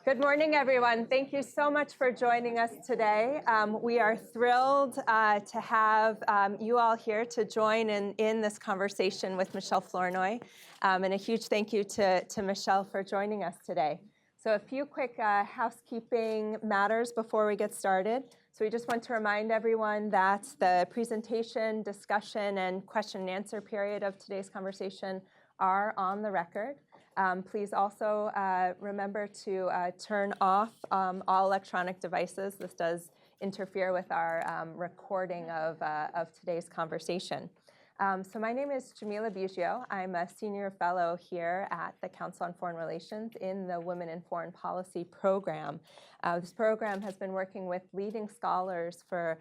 Good morning, everyone. Thank you so much for joining us today. We are thrilled to have you all here to join in this conversation with Michèle Flournoy. And a huge thank you to Michèle for joining us today. So a few quick housekeeping matters before we get started. So we just want to remind everyone that the presentation, discussion, and question and answer period of today's conversation are on the record. Please also remember to turn off all electronic devices. This does interfere with our recording of today's conversation. So my name is Jamila Biggio. I'm a senior fellow here at the Council on Foreign Relations in the Women in Foreign Policy program. This program has been working with leading scholars for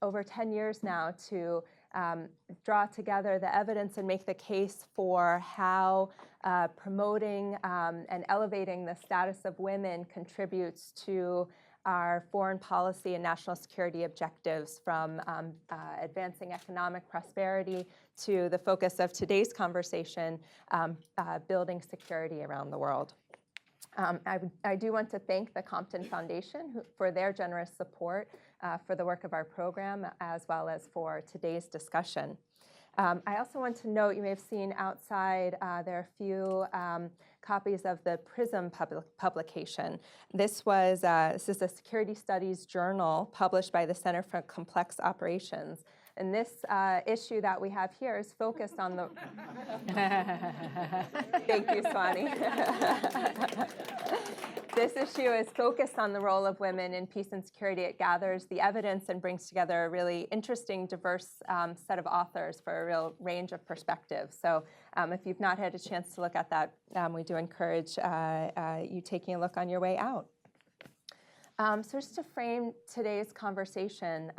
over 10 years now to draw together the evidence and make the case for how promoting and elevating the status of women contributes to our foreign policy and national security objectives, from advancing economic prosperity to the focus of today's conversation, building security around the world. I do want to thank the Compton Foundation for their generous support for the work of our program, as well as for today's discussion. I also want to note, you may have seen outside, there are a few copies of the PRISM publication. This is a security studies journal published by the Center for Complex Operations. And this issue that we have here is focused on the... Thank you, Swanee. This issue is focused on the role of women in peace and security. It gathers the evidence and brings together a really interesting, diverse set of authors for a real range of perspectives. So if you've not had a chance to look at that, we do encourage you taking a look on your way out. So just to frame today's conversation,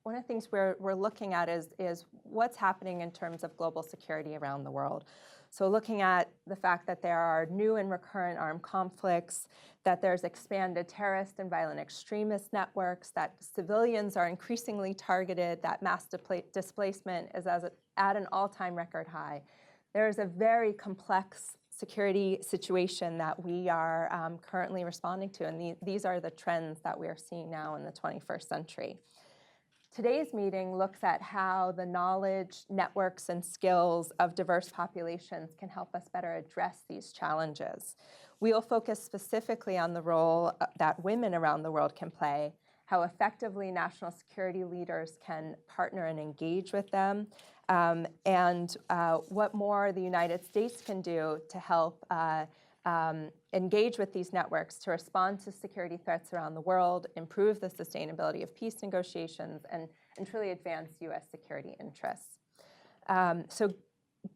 one of the things we're looking at is what's happening in terms of global security around the world. So looking at the fact that there are new and recurrent armed conflicts, that there's expanded terrorist and violent extremist networks, that civilians are increasingly targeted, that mass displacement is at an all-time record high. There is a very complex security situation that we are currently responding to, and these are the trends that we are seeing now in the 21st century. Today's meeting looks at how the knowledge, networks, and skills of diverse populations can help us better address these challenges. We will focus specifically on the role that women around the world can play, how effectively national security leaders can partner and engage with them, and what more the United States can do to help engage with these networks to respond to security threats around the world, improve the sustainability of peace negotiations, and truly advance U.S. security interests. So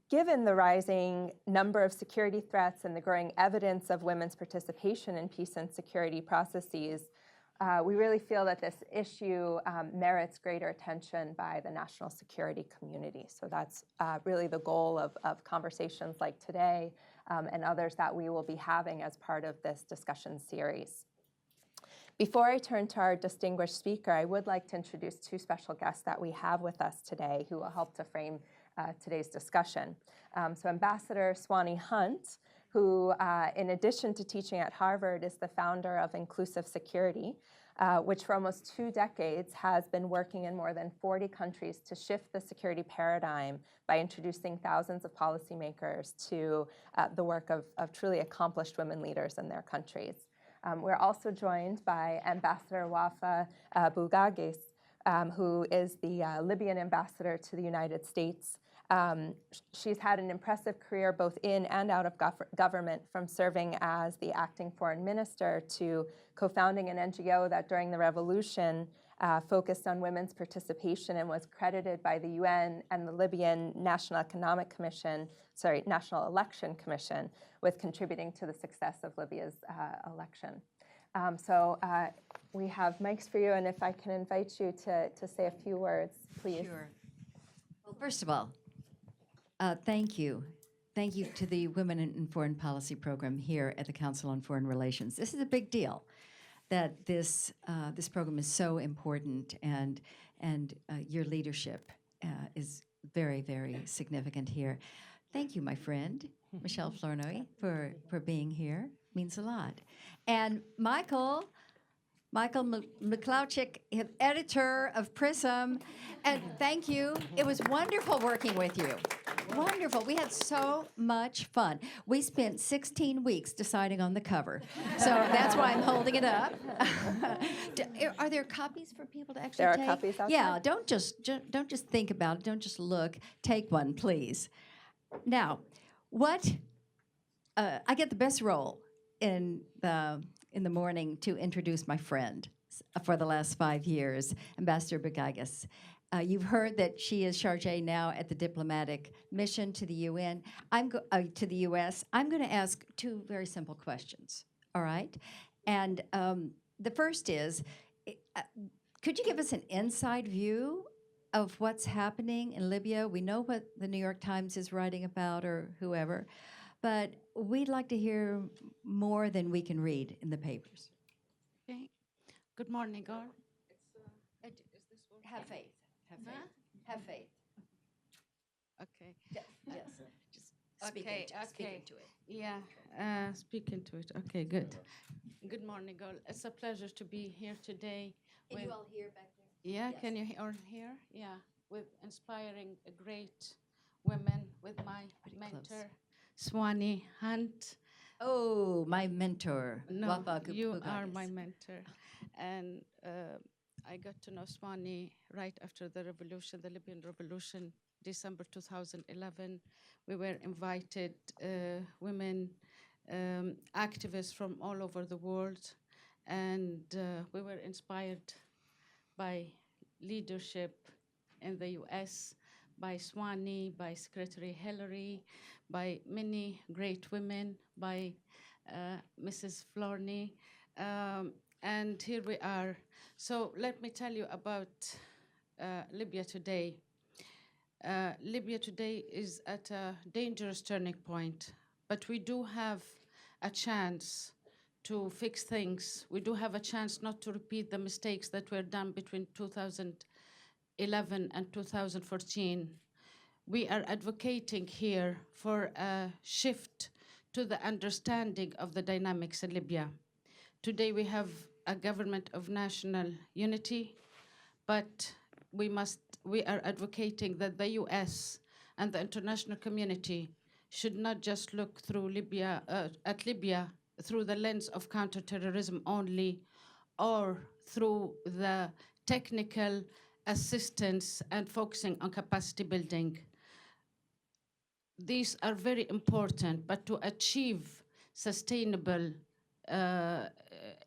given the rising number of security threats and the growing evidence of women's participation in peace and security processes, we really feel that this issue merits greater attention by the national security community. So that's really the goal of conversations like today and others that we will be having as part of this discussion series. Before I turn to our distinguished speaker, I would like to introduce two special guests that we have with us today who will help to frame today's discussion. So Ambassador Swanee Hunt, who, in addition to teaching at Harvard, is the founder of Inclusive Security, which for almost 2 decades has been working in more than 40 countries to shift the security paradigm by introducing thousands of policymakers to the work of truly accomplished women leaders in their countries. We're also joined by Ambassador Wafa Bougagues, who is the Libyan ambassador to the United States. She's had an impressive career both in and out of government, from serving as the acting foreign minister to co-founding an NGO that during the revolution focused on women's participation and was credited by the UN and the Libyan National Election Commission with contributing to the success of Libya's election. So we have mics for you, and if I can invite you to say a few words, please. Sure. Well, first of all, thank you. Thank you to the Women in Foreign Policy program here at the Council on Foreign Relations. This is a big deal that this program is so important, and your leadership is very, very significant here. Thank you, my friend, Michèle Flournoy, for being here. Means a lot. And Michael McClouchick, editor of Prism, and thank you. It was wonderful working with you. Wonderful. We had so much fun. We spent 16 weeks deciding on the cover. So that's why I'm holding it up. Are there copies for people to actually There are take? copies outside. Yeah, don't just think about it. Don't just look. Take one, please. Now, I get the best role in the morning to introduce my friend for the last 5 years, Ambassador Begigas. You've heard that she is chargée now at the diplomatic mission to the UN. To the U.S. I'm going to ask 2 very simple questions. All right, and the first is, could you give us an inside view of what's happening in Libya? We know what the New York Times is writing about, or whoever, but we'd like to hear more than we can read in the papers. Okay. Good morning, all. Have faith. Have faith. Huh? Have faith. Okay. Yes. Just speak Okay, speak okay. into it. Yeah, speak into it. Okay, good. Good morning, all. It's a pleasure to be here today. Can with- you all hear back there? Yeah, Yes. can you all hear? Yeah, with inspiring great women, with my Pretty close. mentor, Swanee Hunt. Oh, my mentor. No, Wafa you Bugagas. are my mentor. And I got to know Swanee right after the revolution, the Libyan revolution, December 2011. We were invited, women activists from all over the world, and we were inspired by leadership in the US, by Swanee, by Secretary Hillary, by many great women, by Mrs. Flournoy, and here we are. So let me tell you about Libya today. Libya today is at a dangerous turning point, but we do have a chance to fix things. We do have a chance not to repeat the mistakes that were done between 2011 and 2014. We are advocating here for a shift to the understanding of the dynamics in Libya. Today we have a government of national unity, but we are advocating that the US and the international community should not just look through at Libya through the lens of counterterrorism only, or through the technical assistance and focusing on capacity building. These are very important, but to achieve sustainable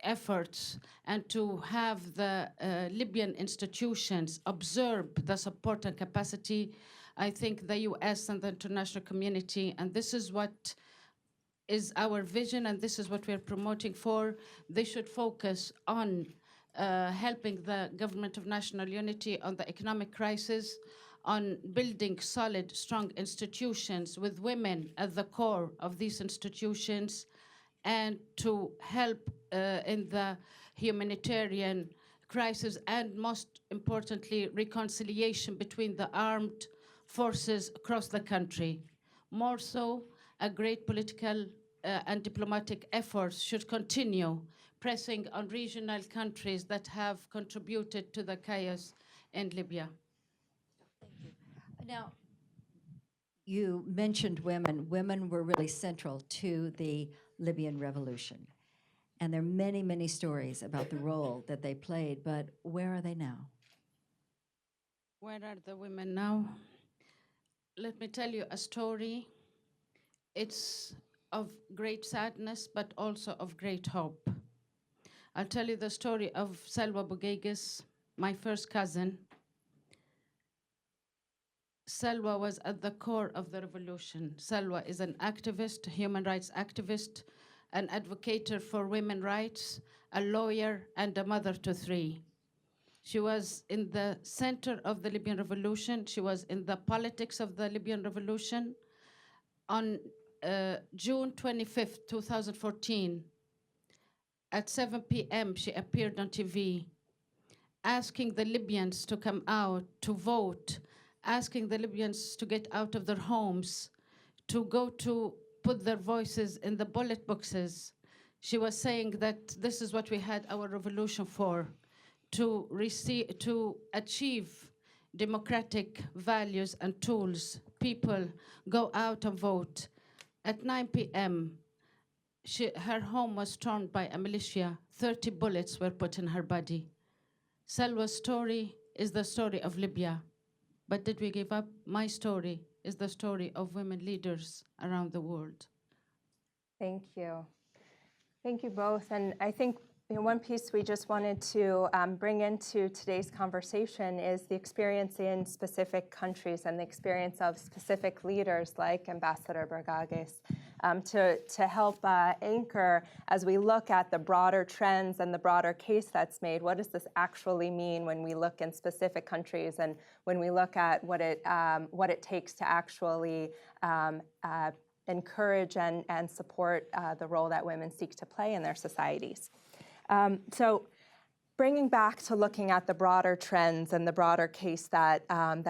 efforts and to have the Libyan institutions observe the support and capacity, I think the US and the international community, and this is what is our vision and this is what we're promoting for, they should focus on helping the government of national unity on the economic crisis, on building solid, strong institutions with women at the core of these institutions, and to help in the humanitarian crisis, and most importantly, reconciliation between the armed forces across the country. More so, a great political and diplomatic efforts should continue, pressing on regional countries that have contributed to the chaos in Libya. Now, you mentioned women. Women were really central to the Libyan revolution. And there are many, many stories about the role that they played, but where are they now? Where are the women now? Let me tell you a story. It's of great sadness, but also of great hope. I'll tell you the story of Salwa Bugagas, my first cousin. Salwa was at the core of the revolution. Salwa is an activist, a human rights activist, an advocate for women's rights, a lawyer, and a mother to 3. She was in the center of the Libyan revolution. She was in the politics of the Libyan revolution. On June 25th, 2014, at 7 p.m., she appeared on TV asking the Libyans to come out to vote, asking the Libyans to get out of their homes, to go to put their voices in the ballot boxes, She was saying that this is what we had our revolution for, to achieve democratic values and tools. People go out and vote. At 9 p.m., her home was stormed by a militia. 30 bullets were put in her body. Salwa's story is the story of Libya. But did we give up? My story is the story of women leaders around the world. Thank you. Thank you both. And I think one piece we just wanted to bring into today's conversation is the experience in specific countries and the experience of specific leaders like Ambassador Bergages to help anchor as we look at the broader trends and the broader case that's made. What does this actually mean when we look in specific countries and when we look at what it takes to actually encourage and support the role that women seek to play in their societies. So bringing back to looking at the broader trends and the broader case that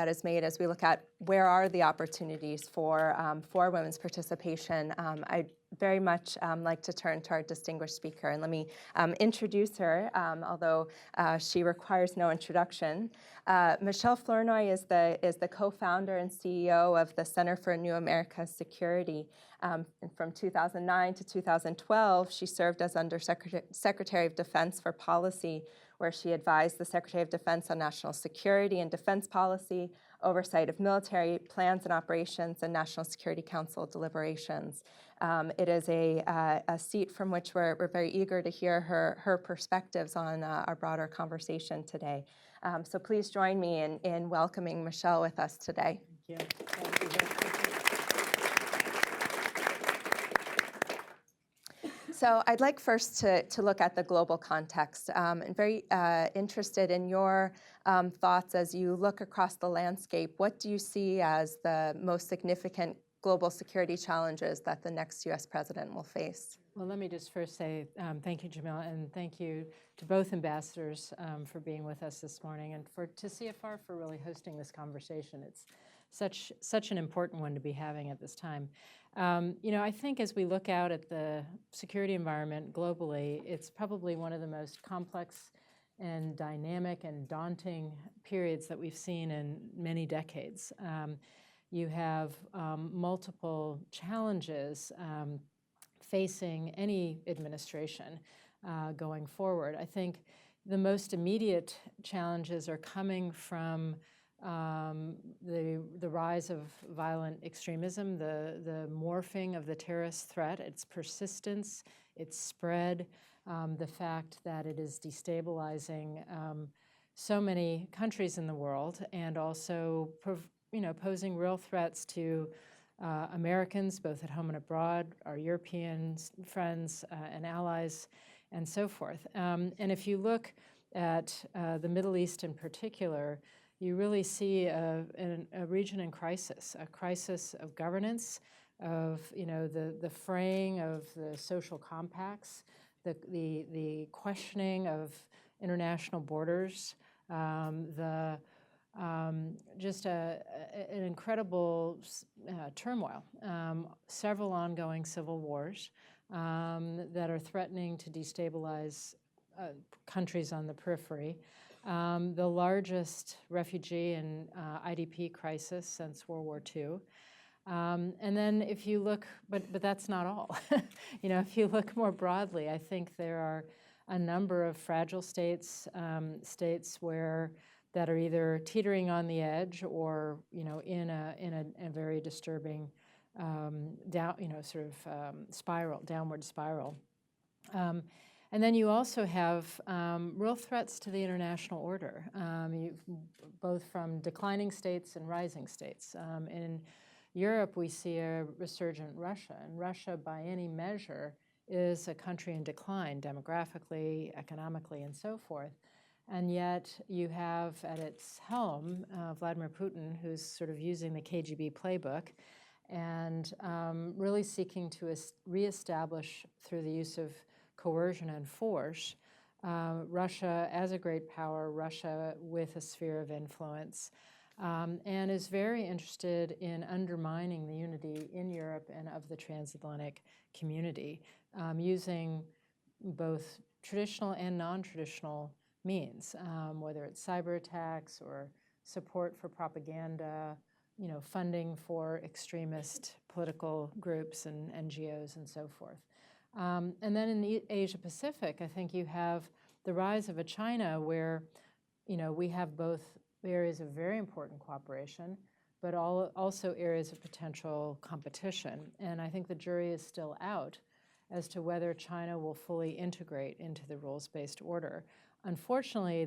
is made as we look at where are the opportunities for women's participation, I very much like to turn to our distinguished speaker, and let me introduce her, although she requires no introduction. Michèle Flournoy is the co-founder and CEO of the Center for New America's Security. And from 2009 to 2012, she served as Secretary of Defense for Policy, where she advised the Secretary of Defense on national security and defense policy, oversight of military plans and operations, and National Security Council deliberations. It is a seat from which we're very eager to hear her perspectives on our broader conversation today. So please join me in welcoming Michèle with us today. Thank you. Thank you very much. So I'd like first to look at the global context. I'm very interested in your thoughts as you look across the landscape. What do you see as the most significant global security challenges that the next U.S. president will face? Well, let me just first say thank you, Jamila, and thank you to both ambassadors for being with us this morning, and to CFR for really hosting this conversation. It's such an important one to be having at this time. I think as we look out at the security environment globally, it's probably one of the most complex and dynamic and daunting periods that we've seen in many decades. You have multiple challenges facing any administration going forward. I think the most immediate challenges are coming from the rise of violent extremism, the morphing of the terrorist threat, its persistence, its spread, the fact that it is destabilizing so many countries in the world, and also posing real threats to Americans, both at home and abroad, our European friends and allies, and so forth. And if you look at the Middle East in particular, you really see a region in crisis, a crisis of governance, of the fraying of the social compacts, the questioning of international borders, just an incredible turmoil, several ongoing civil wars that are threatening to destabilize countries on the periphery, the largest refugee and IDP crisis since World War II. And then if you look, but that's not all. If you look more broadly, I think there are a number of fragile states, states that are either teetering on the edge or in a very disturbing downward spiral. And then you also have real threats to the international order, both from declining states and rising states. In Europe, we see a resurgent Russia, and Russia, by any measure, is a country in decline demographically, economically, and so forth. And yet you have at its helm Vladimir Putin, who's sort of using the KGB playbook and really seeking to reestablish through the use of coercion and force Russia as a great power, Russia with a sphere of influence, and is very interested in undermining the unity in Europe and of the transatlantic community, using both traditional and non-traditional means, whether it's cyber attacks or support for propaganda, funding for extremist political groups and NGOs and so forth. And then in the Asia Pacific, I think you have the rise of a China where, we have both areas of very important cooperation, but also areas of potential competition. And I think the jury is still out as to whether China will fully integrate into the rules-based order. Unfortunately,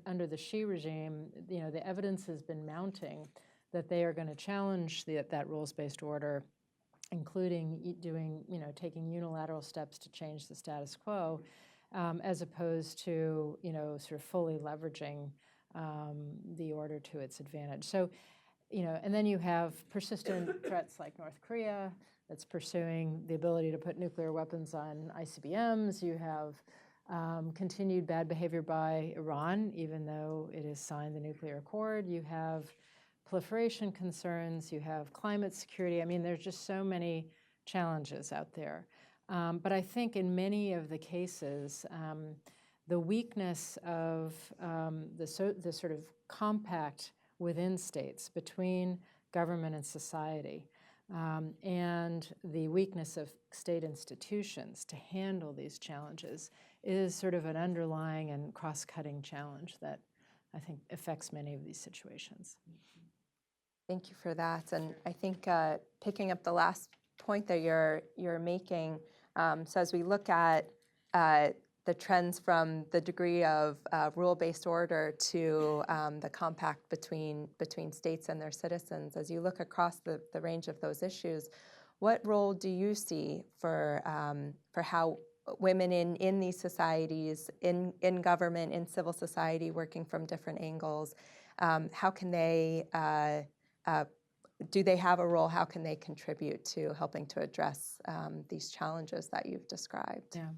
under the Xi regime, the evidence has been mounting that they are going to challenge that rules-based order, including taking unilateral steps to change the status quo, as opposed to, sort of fully leveraging the order to its advantage. So, and then you have persistent threats like North Korea that's pursuing the ability to put nuclear weapons on ICBMs. You have continued bad behavior by Iran, even though it has signed the nuclear accord. You have proliferation concerns. You have climate security. I mean, there's just so many challenges out there. But I think in many of the cases, the weakness of the sort of compact within states between government and society, and the weakness of state institutions to handle these challenges is sort of an underlying and cross-cutting challenge that I think affects many of these situations. Thank you for that. And I think picking up the last point that you're making, so as we look at the trends from the degree of rule-based order to the compact between states and their citizens, as you look across the range of those issues, what role do you see for how women in these societies, in government, in civil society, working from different angles, how can they, do they have a role? How can they contribute to helping to address these challenges that you've described? Yeah.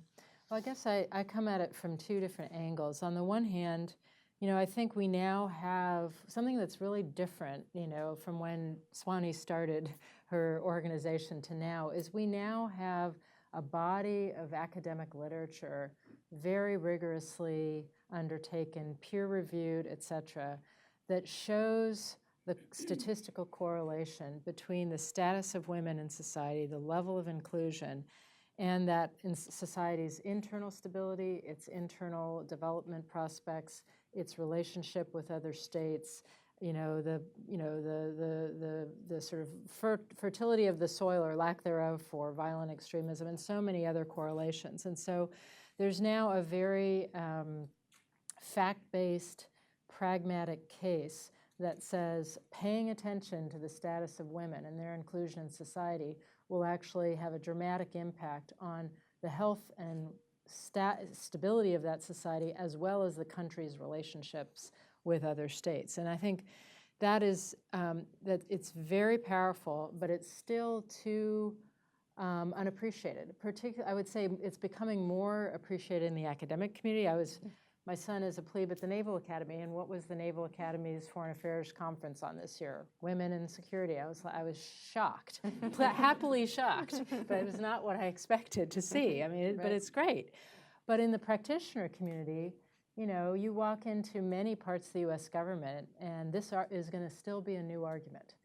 Well, I guess I come at it from two different angles. On the one hand, I think we now have something that's really different, from when Swanee started her organization to now, is we now have a body of academic literature, very rigorously undertaken, peer-reviewed, et cetera, that shows the statistical correlation between the status of women in society, the level of inclusion, and that in society's internal stability, its internal development prospects, its relationship with other states, the sort of fertility of the soil or lack thereof for violent extremism, and so many other correlations. And so there's now a very fact-based, pragmatic case that says paying attention to the status of women and their inclusion in society will actually have a dramatic impact on the health and stability of that society, as well as the country's relationships with other states. And I think that is, that it's very powerful, but it's still too unappreciated. Particularly, I would say it's becoming more appreciated in the academic community. My son is a plebe at the Naval Academy, and what was the Naval Academy's Foreign Affairs Conference on this year? Women in security. I was shocked, happily shocked, but it was not what I expected to see. I mean, but it's great. But in the practitioner community, you walk into many parts of the U.S. government, and this is going to still be a new argument.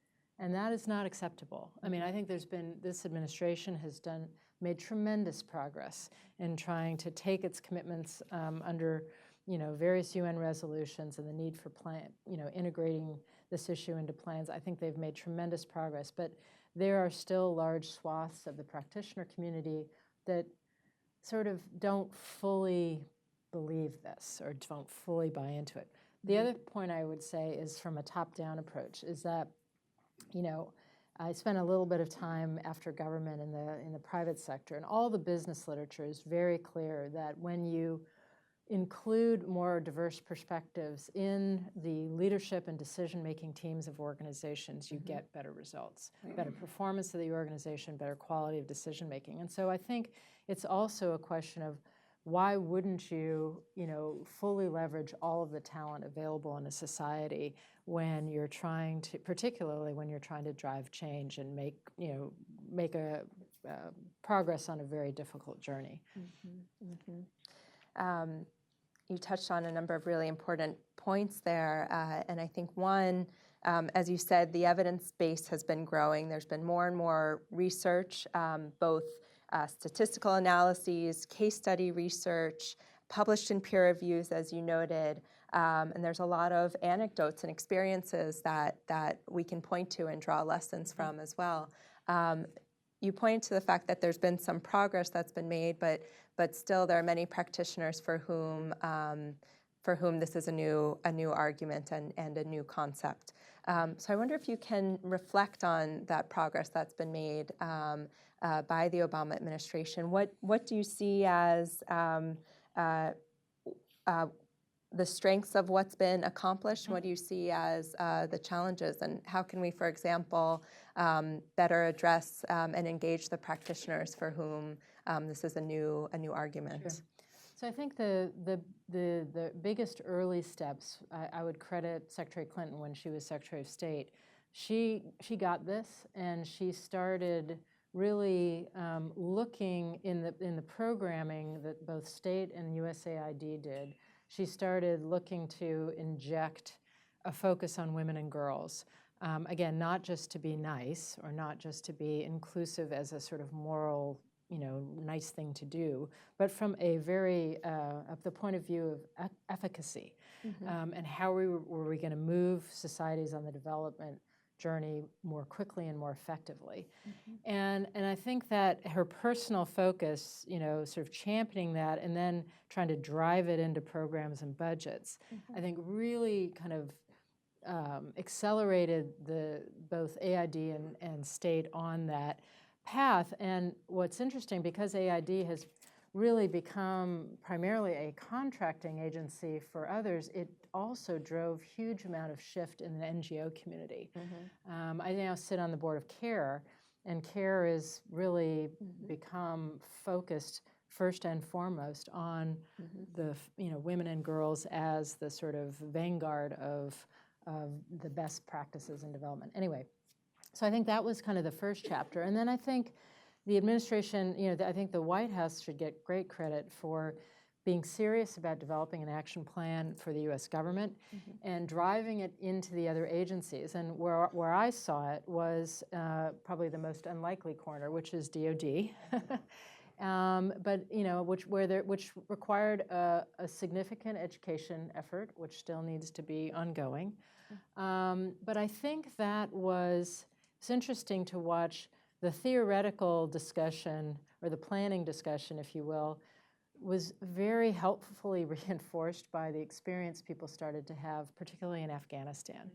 And that is not acceptable. I mean, I think this administration has made tremendous progress in trying to take its commitments under various UN resolutions and the need for integrating this issue into plans. I think they've made tremendous progress, but there are still large swaths of the practitioner community that sort of don't fully believe this or don't fully buy into it. The other point I would say is from a top-down approach, is that, I spent a little bit of time after government in the private sector, and all the business literature is very clear that when you include more diverse perspectives in the leadership and decision-making teams of organizations, you get better results, better performance of the organization, better quality of decision-making. And so I think it's also a question of why wouldn't you, fully leverage all of the talent available in a society when you're trying to, particularly when you're trying to drive change and make a progress on a very difficult journey. You touched on a number of really important points there, and I think one, as you said, the evidence base has been growing. There's been more and more research, both statistical analyses, case study research, published in peer reviews, as you noted, and there's a lot of anecdotes and experiences that we can point to and draw lessons from as well. You point to the fact that there's been some progress that's been made, but still there are many practitioners for whom this is a new argument and a new concept. So I wonder if you can reflect on that progress that's been made by the Obama administration. What do you see as the strengths of what's been accomplished? What do you see as the challenges, and how can we, for example, better address and engage the practitioners for whom this is a new argument? Sure. So I think the biggest early steps, I would credit Secretary Clinton when she was Secretary of State. She got this, and she started really looking in the programming that both state and USAID did. She started looking to inject a focus on women and girls. Again, not just to be nice or not just to be inclusive as a sort of moral, nice thing to do, but from a very, of the point of view of efficacy, and how were we going to move societies on the development journey more quickly and more effectively. And I think that her personal focus, sort of championing that and then trying to drive it into programs and budgets, I think really kind of accelerated both AID and state on that path. And what's interesting, because AID has really become primarily a contracting agency for others, it also drove huge amount of shift in the NGO community. I now sit on the board of CARE, and CARE is really become focused first and foremost on the women and girls as the sort of vanguard of the best practices in development. Anyway, so I think that was kind of the first chapter. And then I think the administration, I think the White House should get great credit for being serious about developing an action plan for the U.S. government and driving it into the other agencies. And where I saw it was probably the most unlikely corner, which is DOD, but which required a significant education effort, which still needs to be ongoing. But I think that it's interesting to watch the theoretical discussion, or the planning discussion, if you will, was very helpfully reinforced by the experience people started to have, particularly in Afghanistan,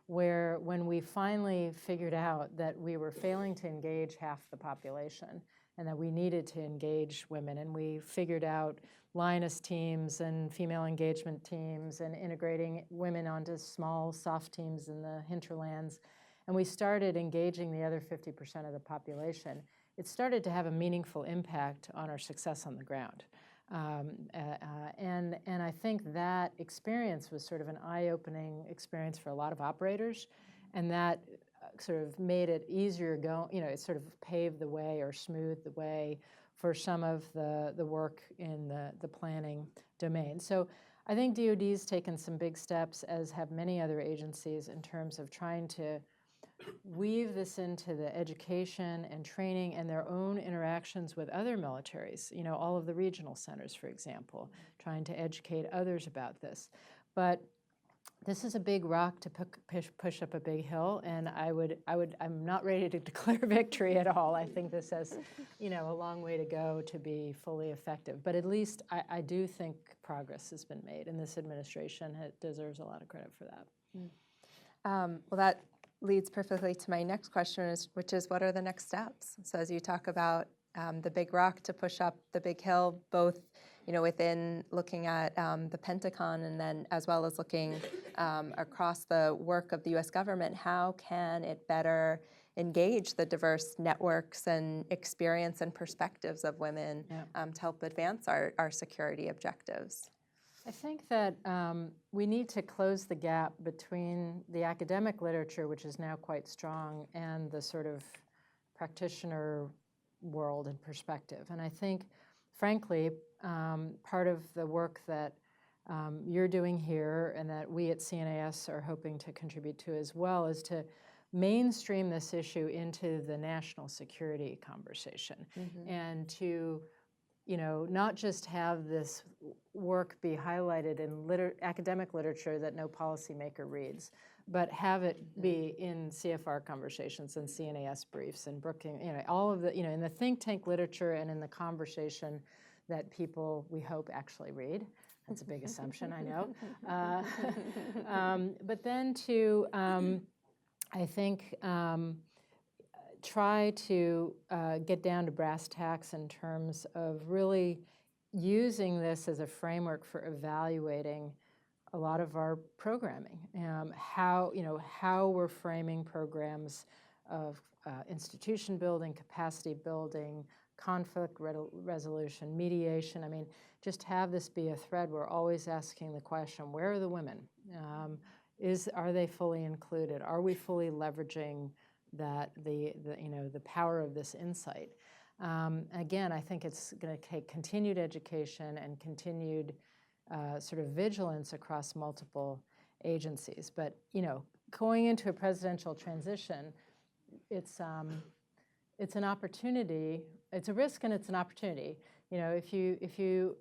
where when we finally figured out that we were failing to engage half the population and that we needed to engage women, and we figured out Lioness teams and female engagement teams and integrating women onto small, soft teams in the hinterlands, and we started engaging the other 50% of the population, it started to have a meaningful impact on our success on the ground. And I think that experience was sort of an eye-opening experience for a lot of operators, and that sort of made it easier it sort of paved the way or smoothed the way for some of the work in the planning domain. So I think DOD's taken some big steps, as have many other agencies, in terms of trying to weave this into the education and training and their own interactions with other militaries, all of the regional centers, for example, trying to educate others about this. But this is a big rock to push up a big hill, and I'm not ready to declare victory at all. I think this has, a long way to go to be fully effective. But at least I do think progress has been made, and this administration deserves a lot of credit for that. Well, that leads perfectly to my next question, which is what are the next steps? So as you talk about the big rock to push up the big hill, both within looking at the Pentagon and then as well as looking across the work of the U.S. government, how can it better engage the diverse networks and experience and perspectives of women to help advance our security objectives? I think that we need to close the gap between the academic literature, which is now quite strong, and the sort of practitioner world and perspective. And I think, frankly, part of the work that you're doing here and that we at CNAS are hoping to contribute to as well is to mainstream this issue into the national security conversation and to not just have this work be highlighted in academic literature that no policymaker reads, but have it be in CFR conversations and CNAS briefs and Brookings, all of the, in the think tank literature and in the conversation that people, we hope, actually read. That's a big assumption, I know. But then to, I think, try to get down to brass tacks in terms of really using this as a framework for evaluating a lot of our programming, how we're framing programs of institution building, capacity building, conflict resolution, mediation. I mean, just have this be a thread. We're always asking the question, where are the women? Are they fully included? Are we fully leveraging that the power of this insight? Again, I think it's going to take continued education and continued sort of vigilance across multiple agencies. But going into a presidential transition, it's an opportunity. It's a risk and it's an opportunity. If you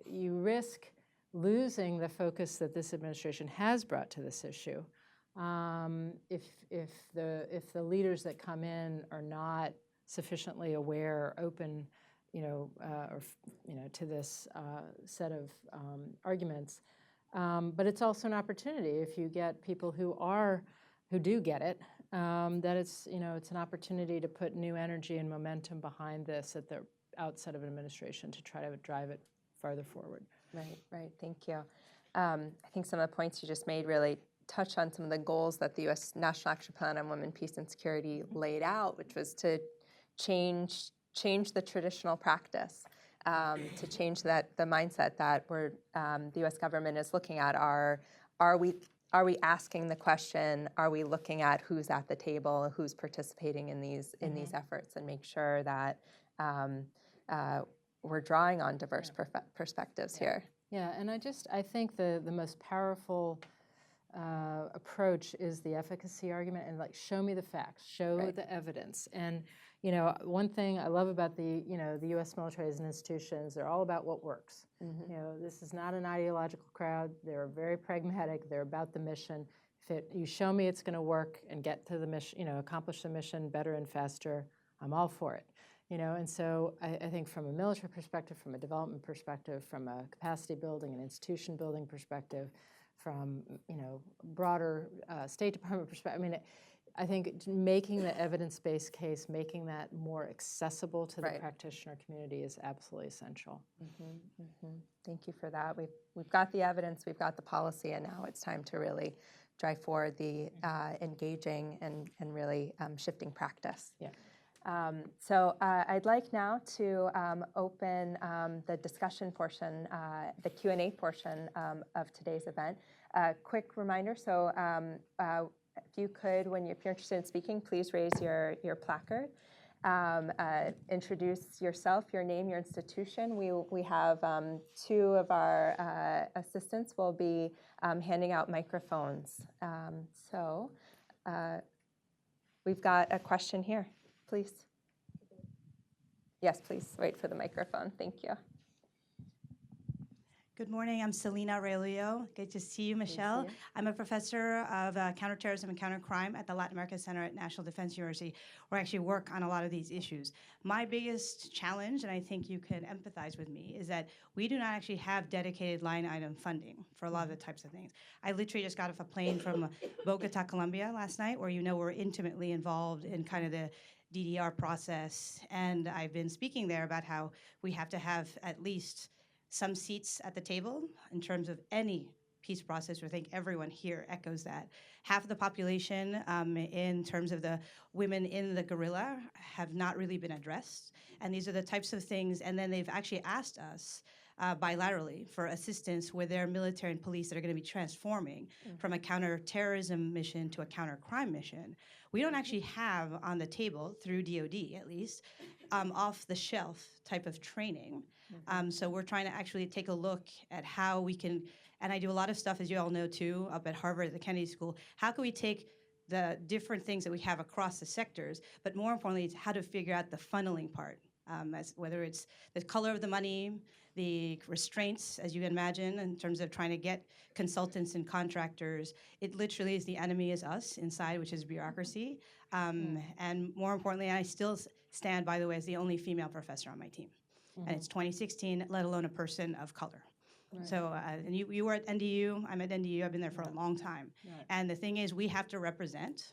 risk losing the focus that this administration has brought to this issue. If the leaders that come in are not sufficiently aware, open, to this set of arguments, but it's also an opportunity if you get people who do get it. That it's an opportunity to put new energy and momentum behind this at the outset of an administration to try to drive it farther forward. Right. Thank you. I think some of the points you just made really touch on some of the goals that the U.S. National Action Plan on Women, Peace, and Security laid out, which was to change the traditional practice, to change the mindset that the U.S. government is looking at. Are we asking the question? Are we looking at who's at the table, who's participating in these efforts, and make sure that we're drawing on diverse perspectives here. Yeah, and I think the most powerful approach is the efficacy argument, and show me the facts, show the evidence. And one thing I love about the U.S. military as an institution is they're all about what works. This is not an ideological crowd. They're very pragmatic. They're about the mission. If you show me it's going to work and get to the mission, accomplish the mission better and faster, I'm all for it. And so I think from a military perspective, from a development perspective, from a capacity building and institution building perspective, from broader State Department perspective, I think making the evidence-based case, making that more accessible to the practitioner community is absolutely essential. Thank you for that. We've got the evidence, we've got the policy, and now it's time to really drive forward the engaging and really shifting practice. Yeah. So I'd like now to open the discussion portion, the Q&A portion of today's event. Quick reminder, so if you could, if you're interested in speaking, please raise your placard. Introduce yourself, your name, your institution. We have two of our assistants will be handing out microphones. So we've got a question here. Please. Yes, please wait for the microphone. Thank you. Good morning. I'm Selena Aurelio. Good to see you, Michelle. I'm a professor of counterterrorism and countercrime at the Latin America Center at National Defense University, where I actually work on a lot of these issues. My biggest challenge, and I think you can empathize with me, is that we do not actually have dedicated line item funding for a lot of the types of things. I literally just got off a plane from Bogota, Colombia last night, where we're intimately involved in kind of the DDR process. And I've been speaking there about how we have to have at least some seats at the table in terms of any peace process. I think everyone here echoes that. Half of the population in terms of the women in the guerrilla have not really been addressed. And these are the types of things, and then they've actually asked us bilaterally for assistance with their military and police that are going to be transforming from a counterterrorism mission to a countercrime mission. We don't actually have on the table, through DoD at least, off-the-shelf type of training. So we're trying to actually take a look at how we can, and I do a lot of stuff, as you all know too, up at Harvard, at the Kennedy School. How can we take the different things that we have across the sectors, but more importantly, it's how to figure out the funneling part, as whether it's the color of the money, the restraints, as you can imagine, in terms of trying to get consultants and contractors. It literally is the enemy is us inside, which is bureaucracy. And more importantly, I still stand, by the way, as the only female professor on my team. And it's 2016, let alone a person of color. Right. So, and you were at NDU, I'm at NDU, I've been there for a long time. Right. And the thing is, we have to represent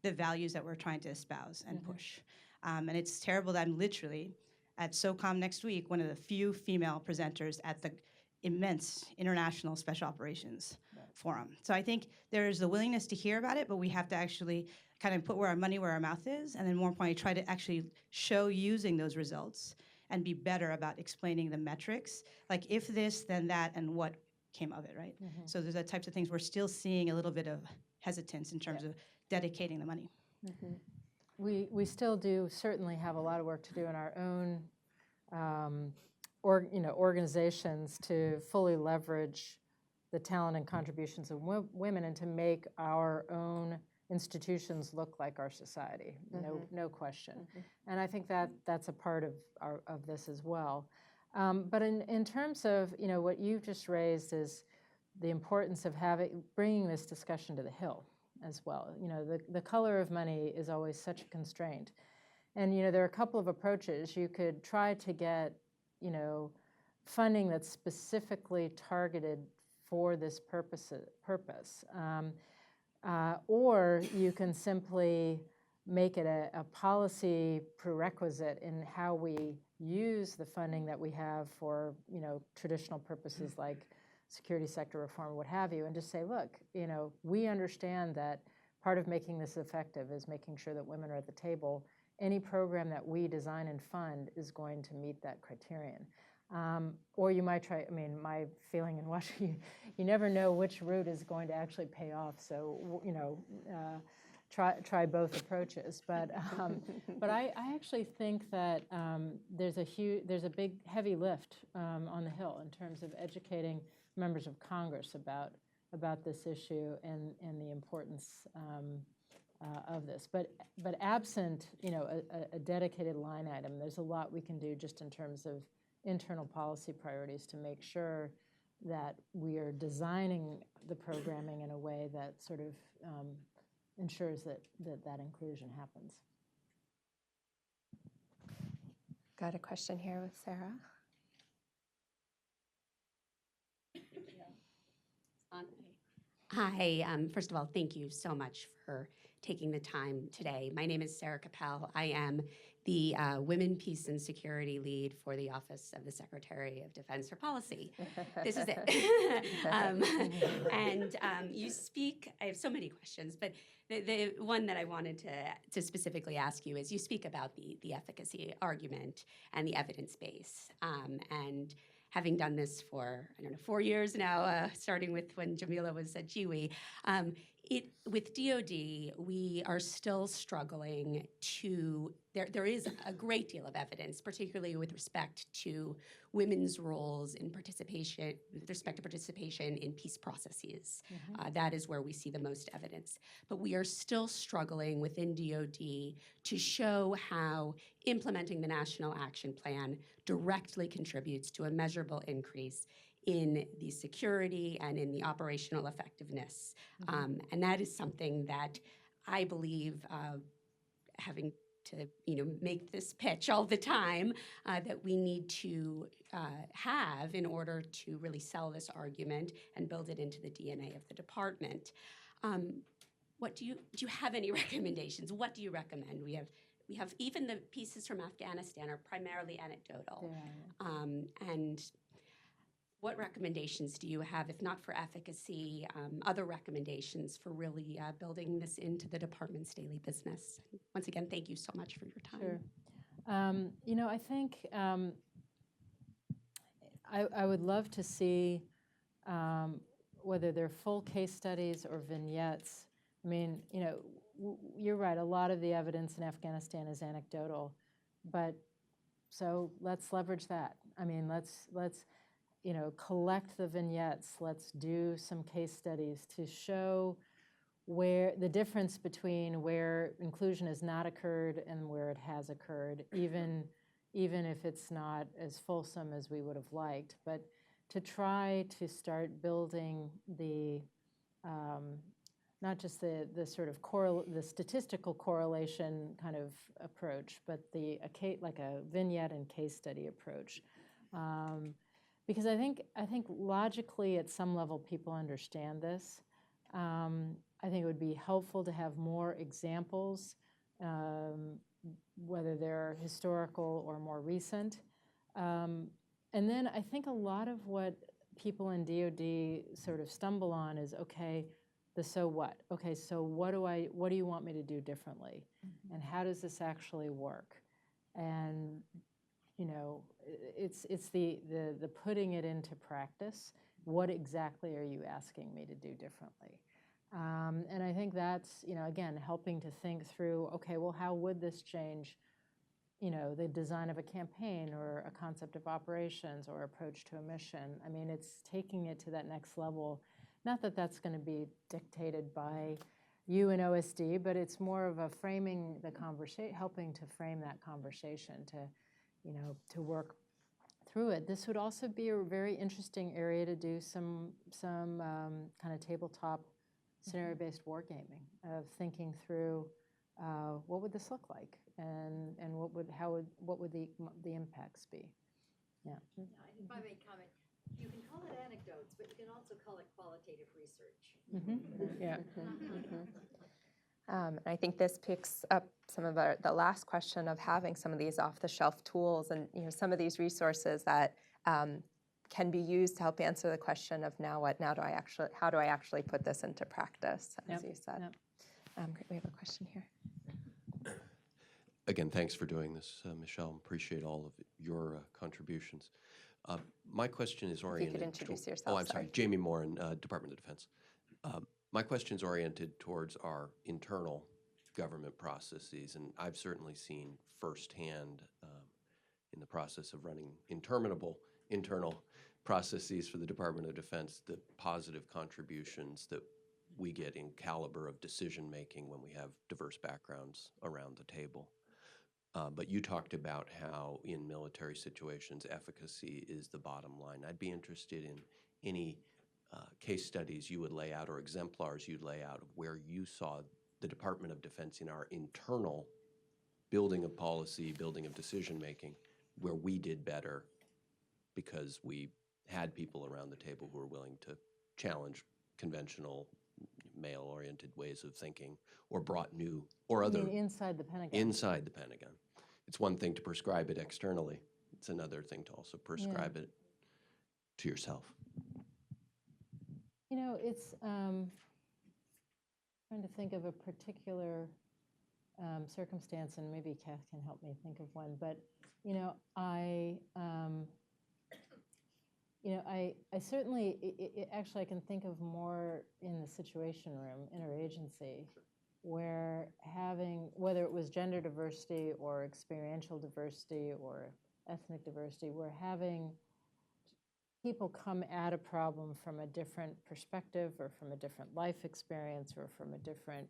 the values that we're trying to espouse and push. And it's terrible that I'm literally at SOCOM next week, one of the few female presenters at the immense International Special Operations Forum. So I think there's the willingness to hear about it, but we have to actually kind of put where our money, where our mouth is, and then more importantly, try to actually show using those results and be better about explaining the metrics, like if this, then that, and what came of it, right? So there's the types of things we're still seeing a little bit of hesitance in terms of dedicating the money. We still do certainly have a lot of work to do in our own organizations to fully leverage the talent and contributions of women and to make our own institutions look like our society, no question. And I think that that's a part of this as well. But in terms of what you've just raised is the importance of bringing this discussion to the Hill as well. The color of money is always such a constraint. And there are a couple of approaches. You could try to get funding that's specifically targeted for this purpose. Or you can simply make it a policy prerequisite in how we use the funding that we have for traditional purposes like security sector reform, what have you, and just say, look, we understand that part of making this effective is making sure that women are at the table. Any program that we design and fund is going to meet that criterion. Or you might try, my feeling in Washington, you never know which route is going to actually pay off. So, try both approaches. But I actually think that there's a big, heavy lift on the Hill in terms of educating members of Congress about this issue and the importance of this. But absent, a dedicated line item, there's a lot we can do just in terms of internal policy priorities to make sure that we are designing the programming in a way that sort of ensures that inclusion happens. Got a question here with Sarah. Hi, first of all, thank you so much for taking the time today. My name is Sarah Capel. I am the Women, Peace, and Security Lead for the Office of the Secretary of Defense for Policy. This is it. You speak, I have so many questions, but the one that I wanted to specifically ask you is you speak about the efficacy argument and the evidence base. And having done this for, 4 years now, starting with when Jamila was at GWE, with DoD, we are still struggling to, there is a great deal of evidence, particularly with respect to women's roles in participation, with respect to participation in peace processes. That is where we see the most evidence. But we are still struggling within DoD to show how implementing the National Action Plan directly contributes to a measurable increase in the security and in the operational effectiveness. And that is something that I believe, having to make this pitch all the time, that we need to have in order to really sell this argument and build it into the DNA of the department. What do you have any recommendations? What do you recommend? We have even the pieces from Afghanistan are primarily anecdotal. And what recommendations do you have, if not for efficacy, other recommendations for really building this into the department's daily business? Once again, thank you so much for your time. Sure. I think I would love to see whether they're full case studies or vignettes. I mean, you know, you're right, a lot of the evidence in Afghanistan is anecdotal, but so let's leverage that. I mean, let's you know, collect the vignettes. Let's do some case studies to show where the difference between where inclusion has not occurred and where it has occurred, even if it's not as fulsome as we would have liked. But to try to start building the not just the sort of the statistical correlation kind of approach, but like a vignette and case study approach. Because I think logically at some level people understand this. I think it would be helpful to have more examples, whether they're historical or more recent. And then I think a lot of what people in DoD sort of stumble on is, okay, the so what? Okay, so what do you want me to do differently? Mm-hmm. And how does this actually work? And you know, it's the putting it into practice. What exactly are you asking me to do differently? And I think that's, you know, again, helping to think through, okay, well, how would this change, you know, the design of a campaign or a concept of operations or approach to a mission? I mean, it's taking it to that next level. Not that that's going to be dictated by you and OSD, but it's more of a framing the conversation, helping to frame that conversation to, you know, to work through it. This would also be a very interesting area to do some kind of tabletop scenario-based wargaming of thinking through what would this look like and what would the impacts be? Yeah. If I may comment, you can call it anecdotes, but you can also call it qualitative research. Mm-hmm. Yeah. I think this picks up some of the last question of having some of these off-the-shelf tools and, you know, some of these resources that can be used to help answer the question of now what? How do I actually put this into practice, as you said. Yep. Great. We have a question here. Again, thanks for doing this, Michelle. Appreciate all of your contributions. My question is oriented. If you could introduce yourself. Oh, I'm sorry. Jamie Morin, Department of Defense. My question is oriented towards our internal government processes, and I've certainly seen firsthand in the process of running interminable internal processes for the Department of Defense the positive contributions that we get in caliber of decision making when we have diverse backgrounds around the table. But you talked about how in military situations efficacy is the bottom line. I'd be interested in any case studies you would lay out or exemplars you'd lay out of where you saw the Department of Defense in our internal building of policy, building of decision making, where we did better because we had people around the table who were willing to challenge conventional male-oriented ways of thinking or brought new or other... You mean inside the Pentagon? Inside the Pentagon. It's one thing to prescribe it externally. It's another thing to also prescribe it to yourself. You know, it's trying to think of a particular circumstance, and maybe Kath can help me think of one. But you know, I certainly actually I can think of more in the Situation Room, interagency, where having, whether it was gender diversity or experiential diversity or ethnic diversity, where having people come at a problem from a different perspective or from a different life experience or from a different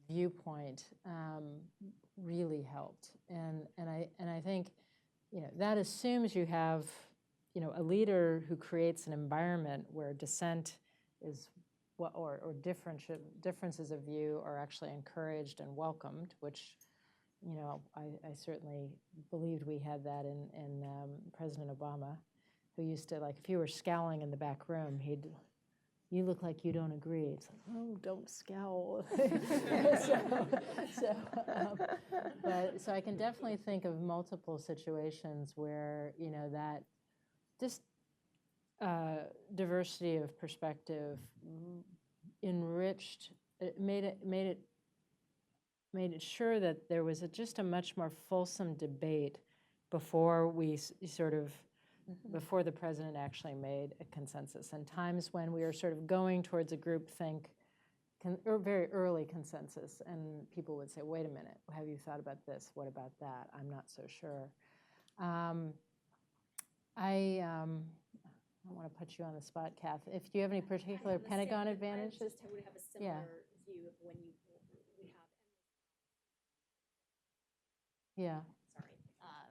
viewpoint really helped. And I think, you know, that assumes you have, you know, a leader who creates an environment where dissent is or differences of view are actually encouraged and welcomed, which, you know, I certainly believed we had that in President Obama, who used to, like, if you were scowling in the back room, you look like you don't agree. It's like, oh, don't scowl. So I can definitely think of multiple situations where, you know, that just diversity of perspective enriched, it made it sure that there was just a much more fulsome debate before we sort of before the president actually made a consensus. And times when we were sort of going towards a groupthink, or very early consensus, and people would say, wait a minute, have you thought about this? What about that? I'm not so sure. I don't want to put you on the spot, Kath. If you have any particular Pentagon advantages? I would have a similar Yeah. view of when we have. Yeah.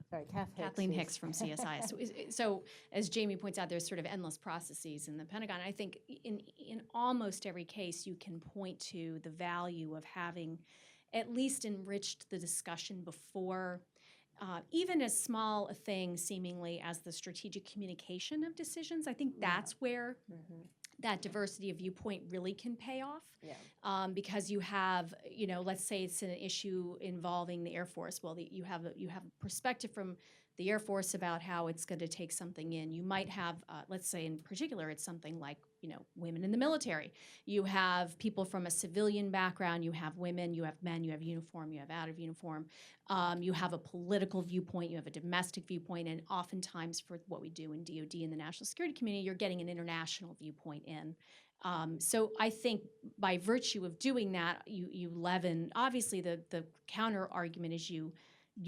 Sorry, Kathleen who's- Hicks from CSI. So as Jamie points out, there's sort of endless processes in the Pentagon. I think in almost every case, you can point to the value of having at least enriched the discussion before, even as small a thing seemingly as the strategic communication of decisions. I think that's where that diversity of viewpoint really can pay off. Yeah. Because you have, let's say it's an issue involving the Air Force. Well, you have a perspective from the Air Force about how it's going to take something in. You might have, let's say in particular, it's something like, women in the military. You have people from a civilian background. You have women. You have men. You have uniform. You have out of uniform. You have a political viewpoint. You have a domestic viewpoint. And oftentimes for what we do in DoD and the national security community, you're getting an international viewpoint in. So I think by virtue of doing that, you leaven. Obviously, the counter argument is you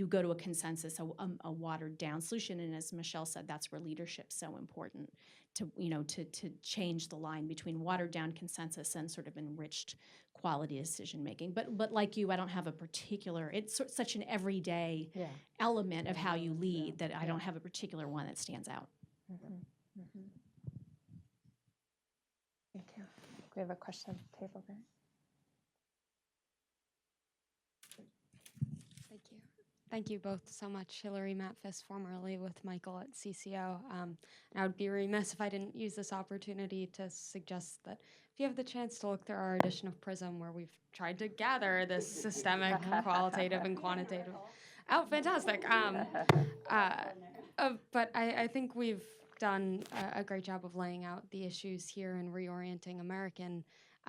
go to a consensus, a watered down solution, and as Michèle said, that's where leadership's so important to change the line between watered down consensus and sort of enriched quality decision making. But like you, I don't have a particular. It's such an everyday element of how you lead that I don't have a particular one that stands out. Thank you. We have a question at the table there. Thank you. Thank you both so much. Hillary Matfis, formerly with Michael at CCO. And I would be remiss if I didn't use this opportunity to suggest that if you have the chance to look through our edition of PRISM, where we've tried to gather this systemic, qualitative, and quantitative. Oh, fantastic. But I think we've done a great job of laying out the issues here and reorienting American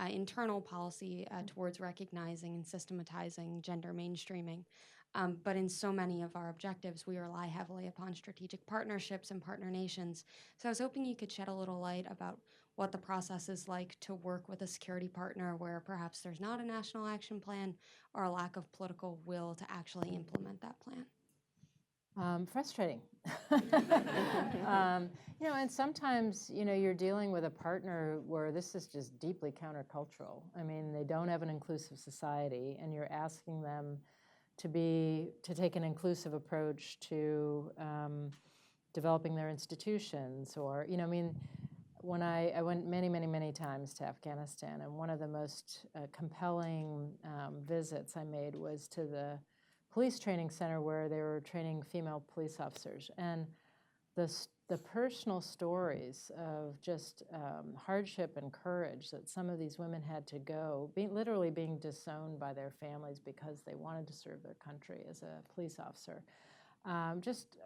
internal policy towards recognizing and systematizing gender mainstreaming. But in so many of our objectives, we rely heavily upon strategic partnerships and partner nations. So I was hoping you could shed a little light about what the process is like to work with a security partner where perhaps there's not a national action plan or a lack of political will to actually implement that plan. Frustrating. And sometimes, you're dealing with a partner where this is just deeply countercultural. I mean, they don't have an inclusive society, and you're asking them to take an inclusive approach to developing their institutions, or, when I went many, many, many times to Afghanistan, and one of the most compelling visits I made was to the police training center where they were training female police officers. And the personal stories of just hardship and courage that some of these women had to go, literally being disowned by their families because they wanted to serve their country as a police officer. Just,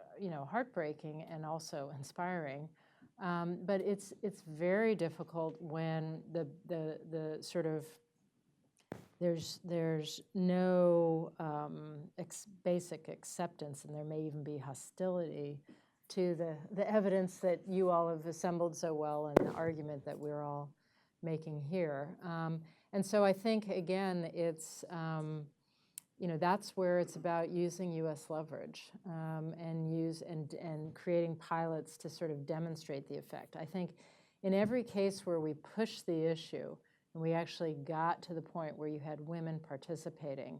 heartbreaking and also inspiring. But it's very difficult when the sort of there's no basic acceptance, and there may even be hostility to the evidence that you all have assembled so well and the argument that we're all making here. And so I think, again, it's, that's where it's about using U.S. leverage and creating pilots to sort of demonstrate the effect. I think in every case where we push the issue and we actually got to the point where you had women participating,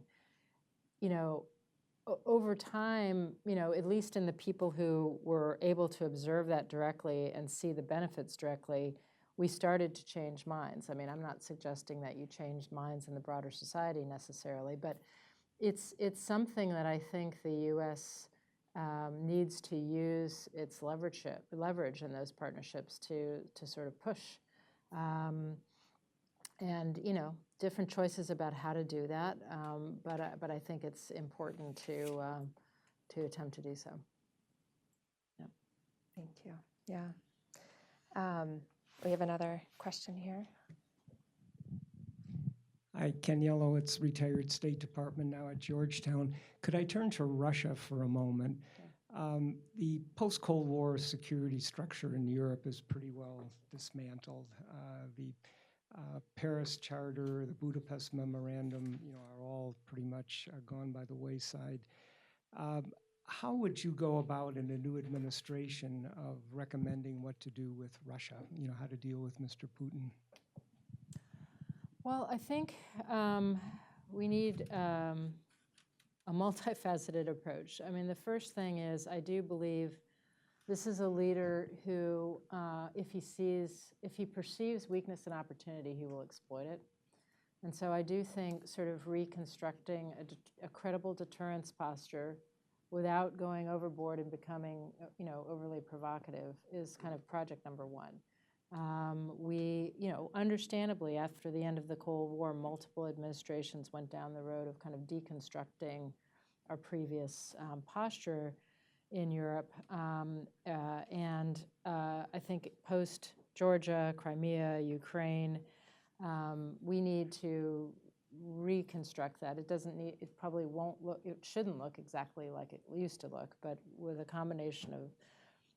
over time, at least in the people who were able to observe that directly and see the benefits directly, we started to change minds. I mean, I'm not suggesting that you changed minds in the broader society necessarily, but it's something that I think the U.S. Needs to use its leverage in those partnerships to sort of push. And different choices about how to do that, but I think it's important to attempt to do so. Yeah. Thank you. Yeah. We have another question here. Hi, Ken Yellowitz, retired State Department, now at Georgetown. Could I turn to Russia for a moment? The post-Cold War security structure in Europe is pretty well dismantled. The Paris Charter, the Budapest Memorandum, are all pretty much gone by the wayside. How would you go about in a new administration of recommending what to do with Russia? How to deal with Mr. Putin? Well, I think we need a multifaceted approach. I mean, the first thing is I do believe this is a leader who, if he perceives weakness and opportunity, he will exploit it. And so I do think sort of reconstructing a credible deterrence posture without going overboard and becoming, overly provocative is kind of project number one. We, understandably, after the end of the Cold War, multiple administrations went down the road of kind of deconstructing our previous posture in Europe. And I think post-Georgia, Crimea, Ukraine, we need to reconstruct that. It probably won't look, it shouldn't look exactly like it used to look, but with a combination of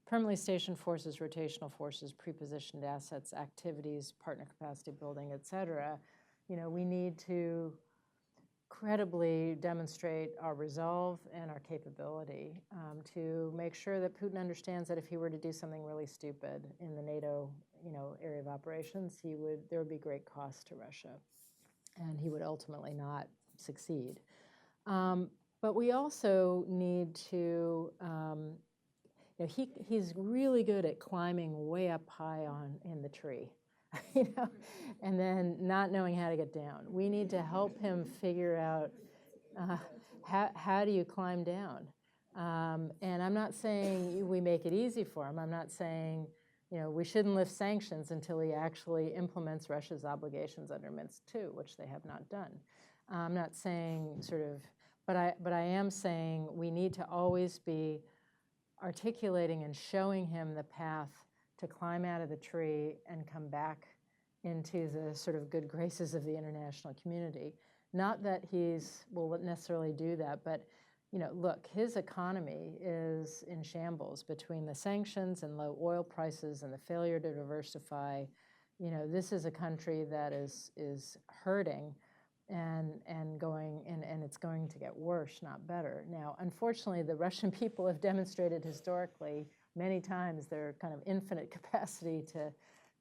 permanently stationed forces, rotational forces, prepositioned assets, activities, partner capacity building, et cetera, we need to credibly demonstrate our resolve and our capability to make sure that Putin understands that if he were to do something really stupid in the NATO, area of operations, there would be great cost to Russia, and he would ultimately not succeed. But we also need to he's really good at climbing way up high in the tree, and then not knowing how to get down. We need to help him figure out how do you climb down. And I'm not saying we make it easy for him. I'm not saying we shouldn't lift sanctions until he actually implements Russia's obligations under Minsk II, which they have not done. I'm not saying but I am saying we need to always be articulating and showing him the path to climb out of the tree and come back into the sort of good graces of the international community. Not that will necessarily do that, but look, his economy is in shambles between the sanctions and low oil prices and the failure to diversify. This is a country that is hurting and it's going to get worse, not better. Now, unfortunately, the Russian people have demonstrated historically many times their kind of infinite capacity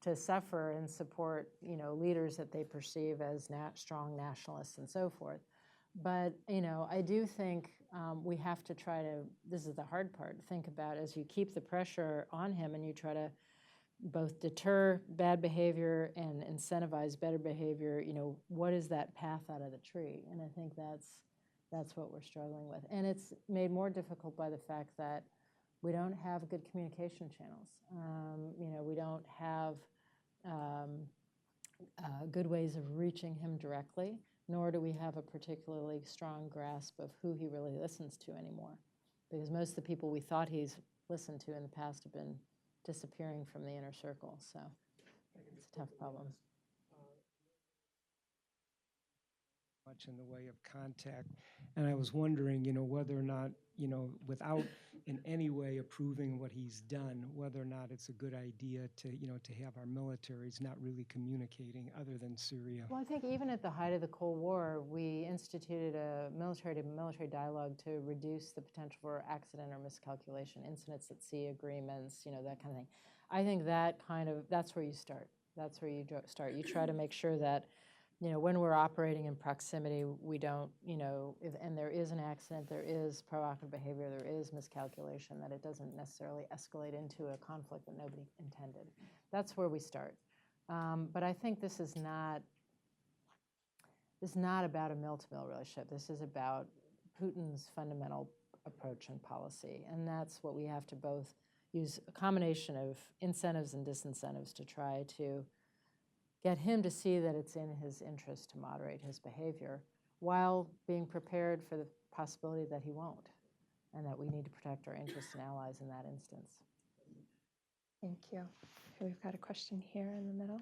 to suffer and support, leaders that they perceive as strong nationalists and so forth. But, I do think we have to try to, this is the hard part, think about as you keep the pressure on him and you try to both deter bad behavior and incentivize better behavior, what is that path out of the tree? And I think that's what we're struggling with. And it's made more difficult by the fact that we don't have good communication channels. We don't have good ways of reaching him directly, nor do we have a particularly strong grasp of who he really listens to anymore. Because most of the people we thought he's listened to in the past have been disappearing from the inner circle. So it's a tough problem. Much in the way of contact, and I was wondering, whether or not, without in any way approving what he's done, whether or not it's a good idea to have our militaries not really communicating other than Syria. Well, I think even at the height of the Cold War, we instituted a military-to-military dialogue to reduce the potential for accident or miscalculation, incidents at sea agreements, that kind of thing. I think that's where you start. That's where you start. You try to make sure that when we're operating in proximity, we don't, and there is an accident, there is provocative behavior, there is miscalculation, that it doesn't necessarily escalate into a conflict that nobody intended. That's where we start. But I think this is not about a mill-to-mill relationship. This is about Putin's fundamental approach and policy. And that's what we have to both use a combination of incentives and disincentives to try to get him to see that it's in his interest to moderate his behavior while being prepared for the possibility that he won't, and that we need to protect our interests and allies in that instance. Thank you. Okay, we've got a question here in the middle.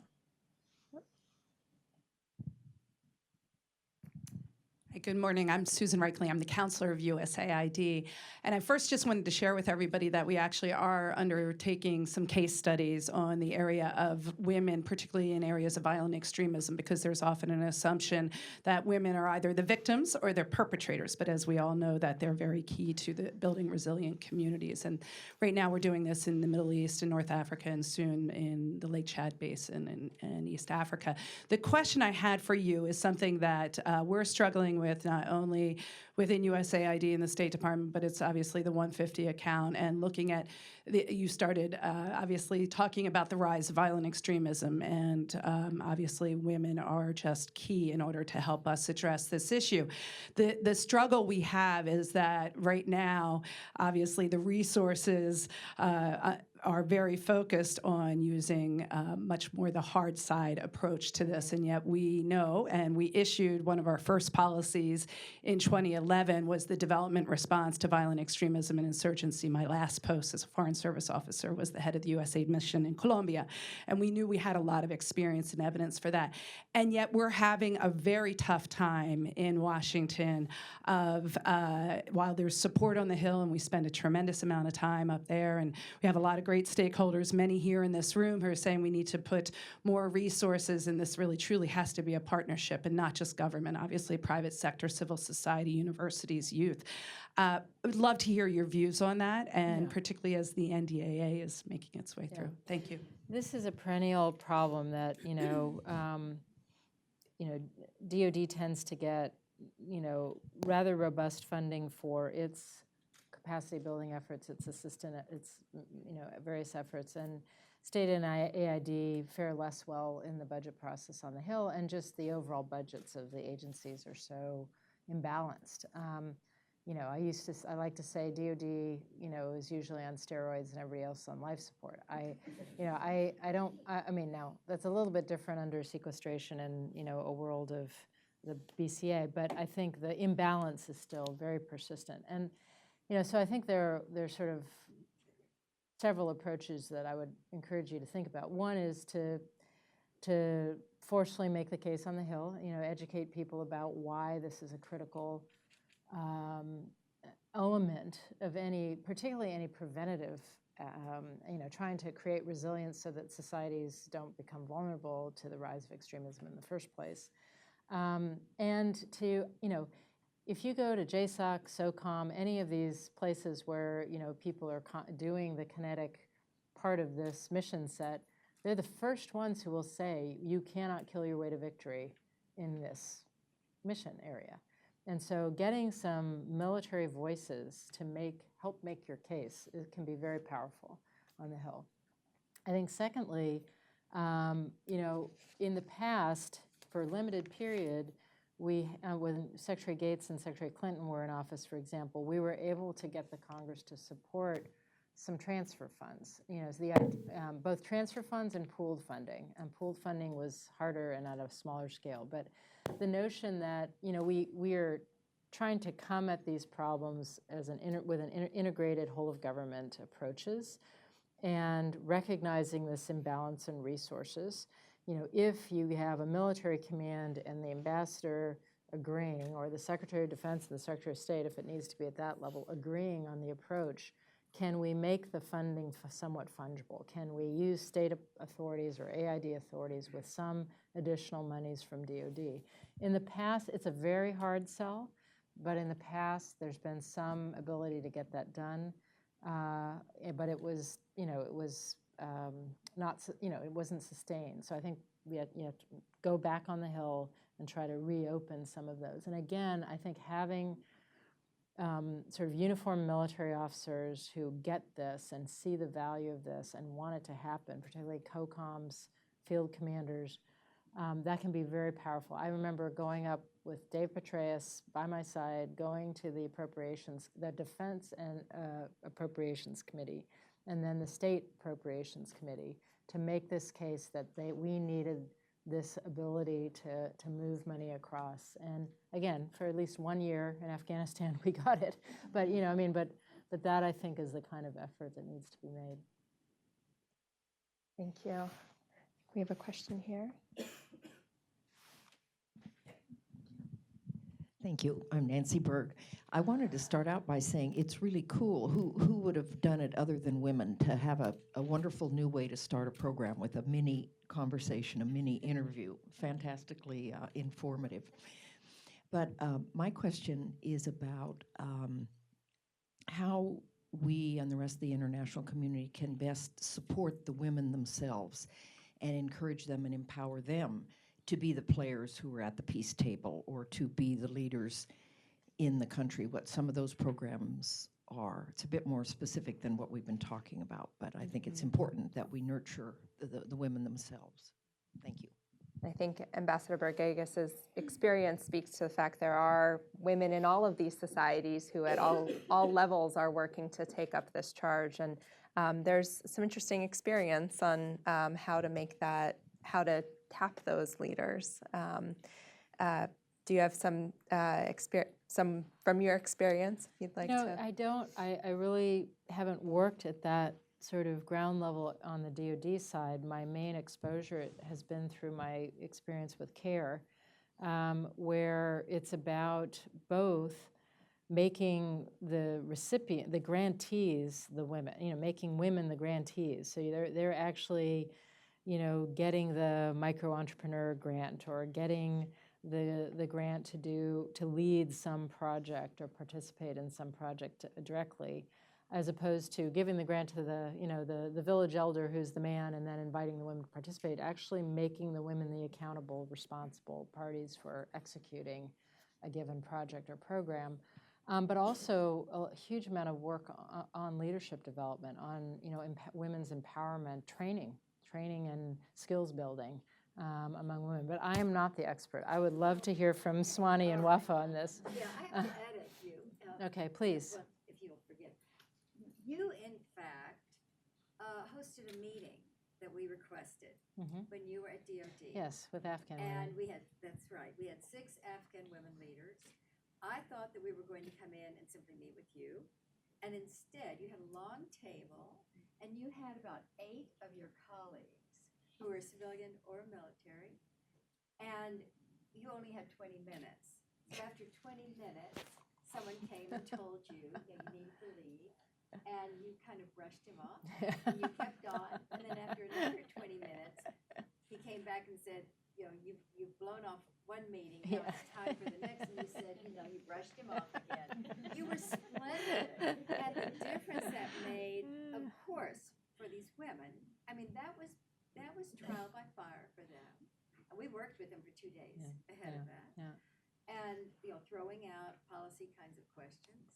good morning. I'm Susan Reichley. I'm the counselor of USAID. And I first just wanted to share with everybody that we actually are undertaking some case studies on the area of women, particularly in areas of violent extremism, because there's often an assumption that women are either the victims or they're perpetrators. But as we all know, that they're very key to the building resilient communities. And right now we're doing this in the Middle East and North Africa, and soon in the Lake Chad Basin and East Africa. The question I had for you is something that we're struggling with, not only within USAID and the State Department, but it's obviously the 150 account, and looking at, you started obviously talking about the rise of violent extremism, and obviously women are just key in order to help us address this issue. The struggle we have is that right now, obviously the resources are very focused on using much more the hard side approach to this, and yet we know, and we issued one of our first policies in 2011 was the development response to violent extremism and insurgency. My last post as a Foreign Service officer was the head of the USAID mission in Colombia, and we knew we had a lot of experience and evidence for that. And yet we're having a very tough time in Washington of, while there's support on the Hill, and we spend a tremendous amount of time up there, and we have a lot of great stakeholders, many here in this room, who are saying we need to put more resources, and this really truly has to be a partnership and not just government, obviously private sector, civil society, universities, youth. I would love to hear your views on that, and particularly as the NDAA is making its way through. Thank you. This is a perennial problem that, DoD tends to get, rather robust funding for its capacity building efforts, its various efforts, and state and AID fare less well in the budget process on the Hill, and just the overall budgets of the agencies are so imbalanced. I like to say DoD, is usually on steroids and everybody else on life support. Now that's a little bit different under sequestration and, a world of the BCA, but I think the imbalance is still very persistent. And, so I think there's sort of several approaches that I would encourage you to think about. One is to forcefully make the case on the Hill, educate people about why this is a critical element of particularly any preventative, trying to create resilience so that societies don't become vulnerable to the rise of extremism in the first place. And to, if you go to JSOC, SOCOM, any of these places where, people are doing the kinetic part of this mission set, they're the first ones who will say, you cannot kill your way to victory in this mission area. And so getting some military voices to help make your case, it can be very powerful on the Hill. I think secondly, in the past, for a limited period, when Secretary Gates and Secretary Clinton were in office, for example, we were able to get the Congress to support some transfer funds. Both transfer funds and pooled funding. And pooled funding was harder and at a smaller scale. But the notion that we are trying to come at these problems as with an integrated whole of government approaches, and recognizing this imbalance in resources. If you have a military command and the ambassador agreeing, or the Secretary of Defense and the Secretary of State, if it needs to be at that level, agreeing on the approach, can we make the funding somewhat fungible? Can we use state authorities or AID authorities with some additional monies from DoD? In the past, it's a very hard sell, but in the past, there's been some ability to get that done. But it was, it wasn't sustained. So I think you have to go back on the Hill and try to reopen some of those. And again, I think having sort of uniformed military officers who get this and see the value of this and want it to happen, particularly COCOMs, field commanders, that can be very powerful. I remember going up with Dave Petraeus by my side, going to the Defense and Appropriations Committee, and then the State Appropriations Committee, to make this case that we needed this ability to move money across. And again, for at least 1 year in Afghanistan, we got it. But but that, I think, is the kind of effort that needs to be made. Thank you. We have a question here. Thank you. I'm Nancy Berg. I wanted to start out by saying it's really cool. Who would have done it other than women to have a wonderful new way to start a program with a mini conversation, a mini interview, fantastically informative. But my question is about how we and the rest of the international community can best support the women themselves and encourage them and empower them to be the players who are at the peace table or to be the leaders in the country, what some of those programs are. It's a bit more specific than what we've been talking about, but I think it's important that we nurture the women themselves. Thank you. I think Ambassador Bergagas's experience speaks to the fact there are women in all of these societies who at all levels are working to take up this charge. And there's some interesting experience on how to tap those leaders. Do you have some from your experience if you'd like No, to? I don't. I really haven't worked at that sort of ground level on the DoD side. My main exposure has been through my experience with CARE, where it's about both making the recipient, the grantees, the women, making women the grantees. So they're actually, getting the micro-entrepreneur grant or getting the grant to lead some project or participate in some project directly, as opposed to giving the grant to the village elder who's the man and then inviting the women to participate, actually making the women the accountable, responsible parties for executing a given project or program. But also a huge amount of work on leadership development, on women's empowerment, training and skills building among women. But I am not the expert. I would love to hear from Swanee and Wafa on this. Yeah, I have to edit you. Okay, please. Well, if you'll forgive. You, in fact, hosted a meeting that we requested when you were at DoD. Yes, with Afghan And women. that's right, we had 6 Afghan women leaders. I thought that we were going to come in and simply meet with you. And instead, you had a long table, and you had about 8 of your colleagues who were civilian or military, and you only had 20 minutes. So after 20 minutes, someone came and told you that you needed to leave, and you kind of brushed him off, and you kept on. And then after another 20 minutes, he came back and said, you've blown off one meeting, now it's time for the next. And you said, you brushed him off again. You were splendid. And the difference that made, of course, for these women, I mean, that was trial by fire for them. And we worked with them for 2 days ahead of that. Yeah. And, throwing out policy kinds of questions.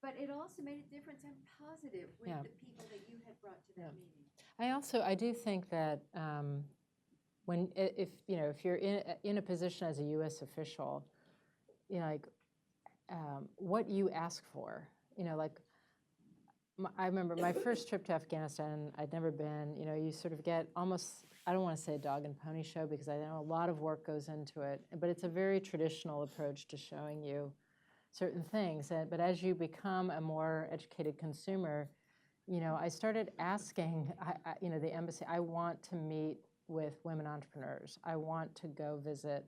But it also made a difference and positive with the people that you had brought to that meeting. I do think that if you're in a position as a U.S. official, what you ask for, I remember my first trip to Afghanistan, I'd never been, you sort of get almost, I don't want to say a dog and pony show because I know a lot of work goes into it, but it's a very traditional approach to showing you certain things. But as you become a more educated consumer, I started asking, the embassy, I want to meet with women entrepreneurs. I want to go visit,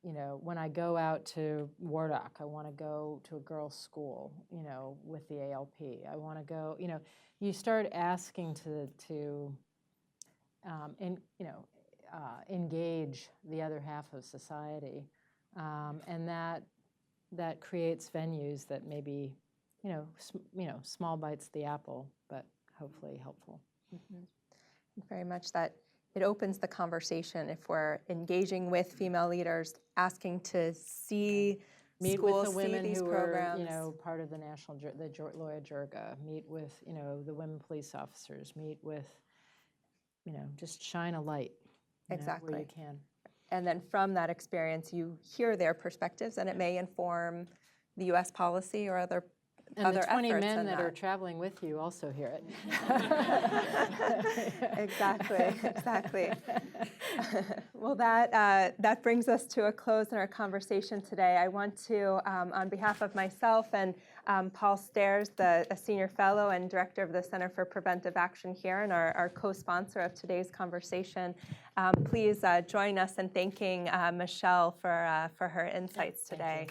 when I go out to Wardock, I want to go to a girls' school, with the ALP. I want to go, you start asking to engage the other half of society, and that creates venues that maybe, small bites of the apple, but hopefully helpful. Very much that it opens the conversation if we're engaging with female leaders, asking to see Meet schools, with the women see these who programs. are, part of the Loya Jirga. Meet with, the women police officers. Meet with, just shine a light. Exactly. Where you can. And then from that experience, you hear their perspectives, and it may inform the U.S. policy or other And other the 20 efforts men in that are traveling with you also hear it. Exactly, exactly. Well, that brings us to a close in our conversation today. I want to, on behalf of myself and Paul Stairs, a senior fellow and director of the Center for Preventive Action here and our co-sponsor of today's conversation, please join us in thanking Michèle for her insights today.